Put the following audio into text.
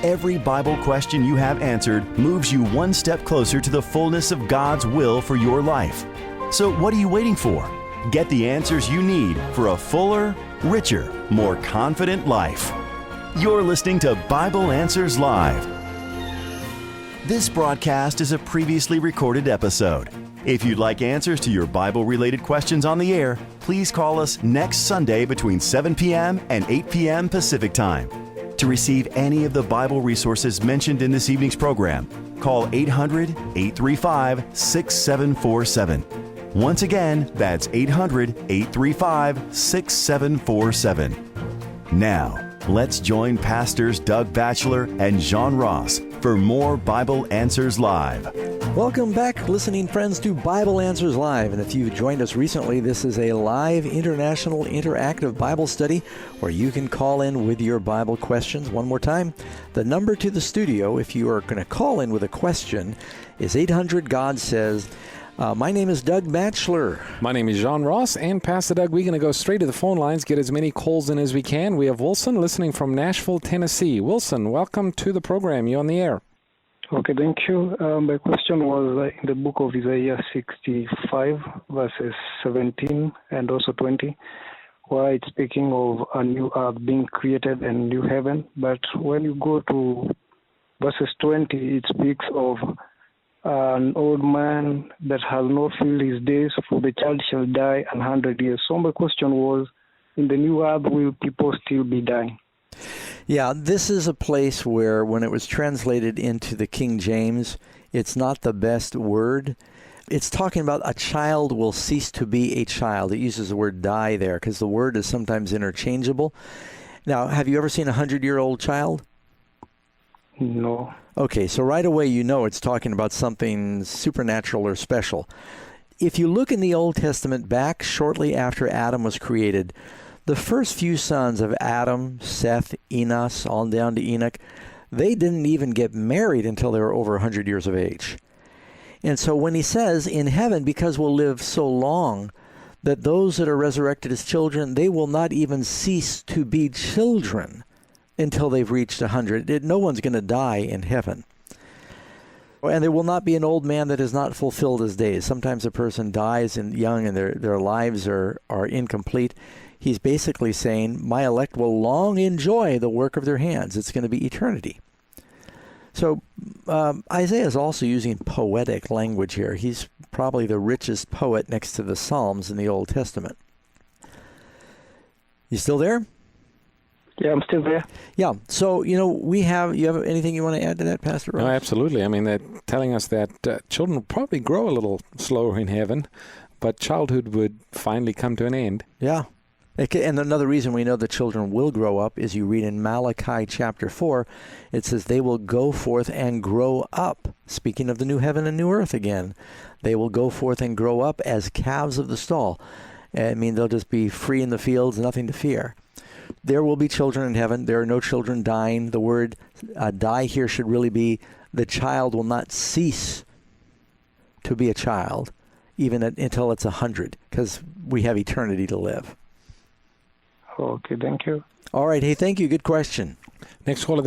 every Bible question you have answered moves you one step closer to the fullness of God's will for your life. So what are you waiting for? Get the answers you need for a fuller, richer, more confident life. You're listening to Bible Answers Live. This broadcast is a previously recorded episode. If you'd like answers to your Bible-related questions on the air, please call us next Sunday between 7 p.m. and 8 p.m. Pacific Time. To receive any of the Bible resources mentioned in this evening's program, call 800-835-6747. Once again, that's 800-835-6747. Now, let's join Pastors Doug Batchelor and John Ross for more Bible Answers Live. Welcome back, listening friends, to Bible Answers Live. And if you've joined us recently, this is a live international interactive Bible study where you can call in with your Bible questions. One more time, the number to the studio, if you are going to call in with a question, is 800-GOD-SAYS. My name is Doug Batchelor. My name is John Ross, and Pastor Doug, we're going to go straight to the phone lines, get as many calls in as we can. We have Wilson listening from Nashville, Tennessee. Wilson, welcome to the program. You're on the air. Okay, thank you. My question was in the book of Isaiah 65, verses 17 and also 20, where it's speaking of a new earth being created and new heaven. But when you go to verses 20, it speaks of an old man that has not filled his days, for the child shall die 100 years. So my question was, in the new earth, will people still be dying? Yeah, this is a place where when it was translated into the King James, it's not the best word. It's talking about a child will cease to be a child. It uses the word die there because the word is sometimes interchangeable. Now, have you ever seen a 100-year-old child? No. Okay, so right away you know it's talking about something supernatural or special. If you look in the Old Testament back shortly after Adam was created, the first few sons of Adam, Seth, Enos, on down to Enoch, they didn't even get married until they were over 100 years of age. And so when he says in heaven, because we'll live so long, that those that are resurrected as children, they will not even cease to be children until they've reached 100. No one's going to die in heaven. And there will not be an old man that has not fulfilled his days. Sometimes a person dies young and their lives are incomplete. He's basically saying, my elect will long enjoy the work of their hands. It's going to be eternity. So Isaiah is also using poetic language here. He's probably the richest poet next to the Psalms in the Old Testament. You still there? Yeah, I'm still there. Yeah. So, you have anything you want to add to that, Pastor Ross? No, absolutely. I mean, they're telling us that children will probably grow a little slower in heaven, but childhood would finally come to an end. Yeah. And another reason we know the children will grow up is you read in Malachi chapter 4, it says they will go forth and grow up. Speaking of the new heaven and new earth again, they will go forth and grow up as calves of the stall. I mean, they'll just be free in the fields, nothing to fear. There will be children in heaven. There are no children dying. The word die here should really be the child will not cease to be a child even until it's 100, because we have eternity to live. Okay, thank you. All right. Hey, thank you. Good question. Next caller,